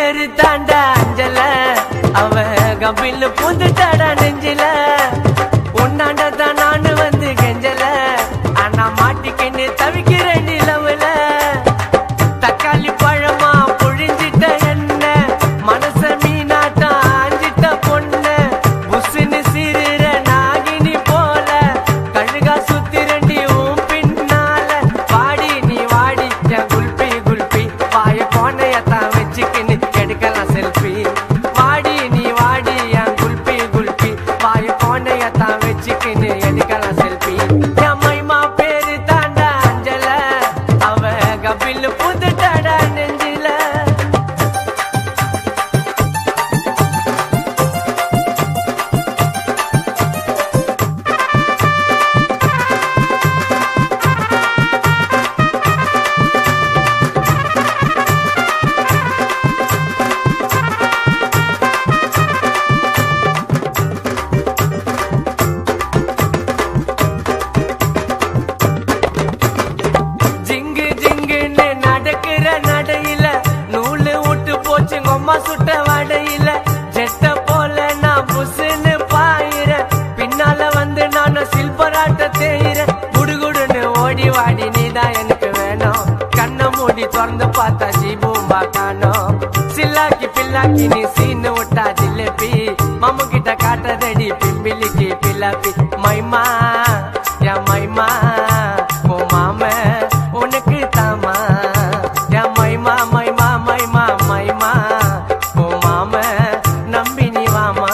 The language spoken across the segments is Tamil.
பேரு தாண்டா அஞ்சல, அவ கபில் பூந்துட்டாடா நெஞ்சில. உன்னாண்டதான் நானு வந்து கெஞ்சல, ஆனா மாட்டிக்கின்னு தவிக்கிறேன் நிலவுல. தக்காளி பழமா புழிஞ்சிட்ட என்ன, மனச மீனாட்டா ஆஞ்சிட்ட பொண்ண. புசுன்னு சீருற நாகினி போல, கழுகா சுத்தி ரெண்டி உன் பின்னால. வாடி நீ வாடி என் குல்பி குல்பி, வாய கோணையத்தான் வச்சுக்கின்னு எடுக்கலாம் செல்ஃபி. வாடி நீ வாடி என் குல்பி குல்பி, வாய கோணையத்தான் வச்சுக்கின்னு எடுக்கலாம் செல்ஃபி. என் மைமா பேரு தாண்டா அஞ்சல, அவ கபில் புதுட்டாடா நெஞ்சில. ஜிங்கு ஜிங்குன்னு நடக்கிற நடையில, நூலு விட்டு போச்சு கொம்மா சுட்ட வடையில. ஜெட்ட போல நான் புசுன்னு பாயிர, பின்னால வந்து நானும் சில்பராட்ட தேயிற. குடுகுடுன்னு ஓடி வாடி நீதான் எனக்கு வேணும், கண்ணை மூடி திறந்து பார்த்தா ஜீபூம்பா காணோம். சில்லாக்கி பில்லாக்கி நீ சீனு விட்டா ஜிலேபி, மாமு கிட்ட காட்டதடி பிம்பிலிக்கு பில்லாப்பி. மைமா என் மைமா ஓ மாம உனக்கு தாமா, என் மைமா மைமா மைமா மைமா ஓ மாம நம்பி நீ வாமா.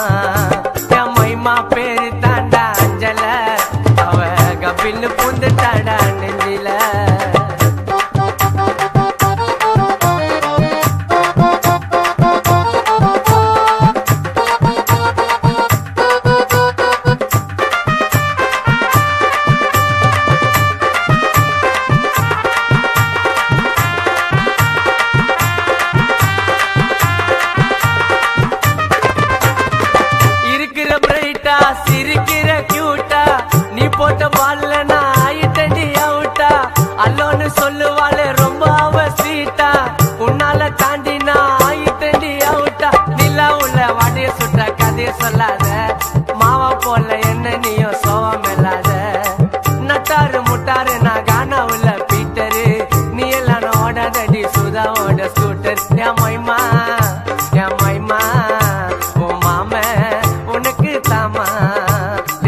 என் மைமா பேரு தாண்டா அஞ்சல, அவ கபில் பூந்துட்டாடா நெஞ்சில. இருக்கிற பிரைட்டா சிரிக்கிற கியூட்டா, நீ போட்ட பால்ல நான் ஆயிட்டடி அவுட்டா. அல்லோன்னு சொல்லுவாளே ரொம்ப அவ ஸ்வீட்டா, உன்னால தாண்டி நான் ஆயிட்டடி அவுட்டா. நிலா உள்ள வடைய சுட்ட கதைய சொல்லாத, மாவா போல என்ன நீயும் சோவம் இல்லாத. நட்டாரு முட்டாரு நான் கானா உள்ள பீட்டரு, நீ எல்லாம் ஓடாதடி சுதாவோட ஸ்கூட்டர். என் மைமா என் மைமா ஓ மாம உனக்கு தாமா,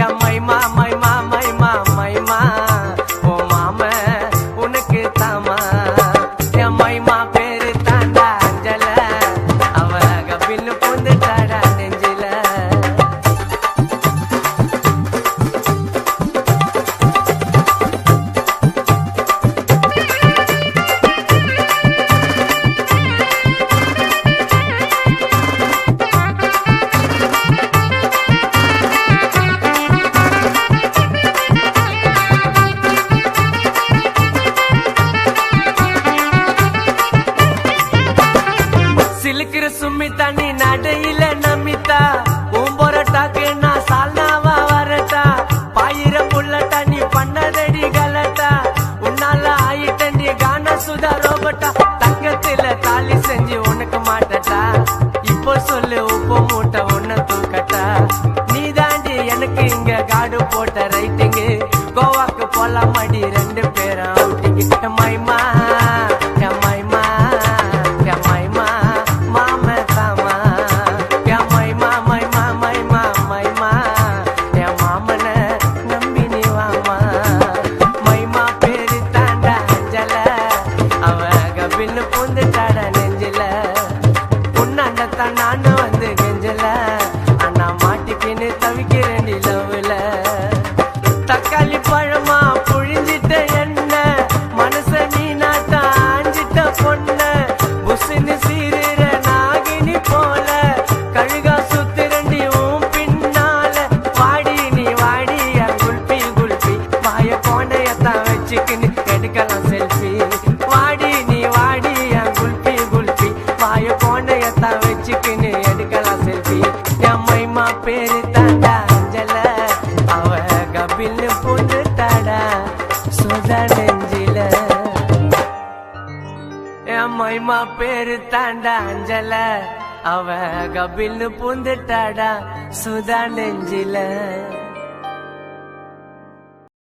என் மைமா மைமா மைமா மைமா ஓ மாம உனக்கு தாமா. என் மைமா பேரு தாண்டா அஞ்சல, அவ கபில் பூந்துட்டாடா நெஞ்சில. சிலுக்கிற சும்மித்தா நீ நடையில நம்பித்தா, ஊம்பொரட்டாக்கு நான் சால்னாவா வரட்டா. பாயிர புள்ளட்டா நீ பண்ணதடி கலட்டா, உன்னால ஆயிட்டண்டி கான சுதா ரோபட்டா. தங்கத்துல தாலி செஞ்சு உனக்கு மாட்டட்டா, இப்போ சொல்லு உப்பு மூட்டை உன்ன தூக்கட்டா. நீ தாண்டி எனக்கு இங்க காடு போட்ட ரைட்டிங்கு, கோவாக்கு போலாம் அடி ரெண்டு பேரும் அவுட்டிங்கு. மைமா என் மைமா என் மைமா மாம தாமா, என் மைமா மைமா மைமா மைமா என் மாமன நம்பி நீ வாமா. மைமா பேரு தாண்டா அஞ்சல, அவ கபில் பூந்துட்டாடா நெஞ்சில. உன்னாண்டத்தான் நானு வந்து கெஞ்சல, ஆனா மாட்டிக்கின்னு தவிக்கிறேன் நிலவுல. தக்காளி பழமா புழிஞ்சிட்ட என்ன, மனச மீனாட்டா ஆஞ்சிட்ட பொண்ண. புசுன்னு சீருற நாகினி போல, கழுகா சுத்தி ரெண்டி உன் பின்னால. வாடி நீ வாடி என் குல்பி குல்பி, வாய கோணையத்தான் வச்சுக்கின்னு எடுக்கலாம் செல்ஃபி. வாடி நீ வாடி என் குல்பி குல்பி, வாய கோணையத்தான் வச்சுக்கின்னு எடுக்கலாம் செல்ஃபி. என் மைமா பேரு தாண்டா அஞ்சல, அவ கபில் பூந்துட்டாடா சுதா நெஞ்சில. என் மைமா மைமா பேரு தாண்டா அஞ்சல, அவ கபில்னு பூந்துட்டாடா சுதா நெஞ்சில.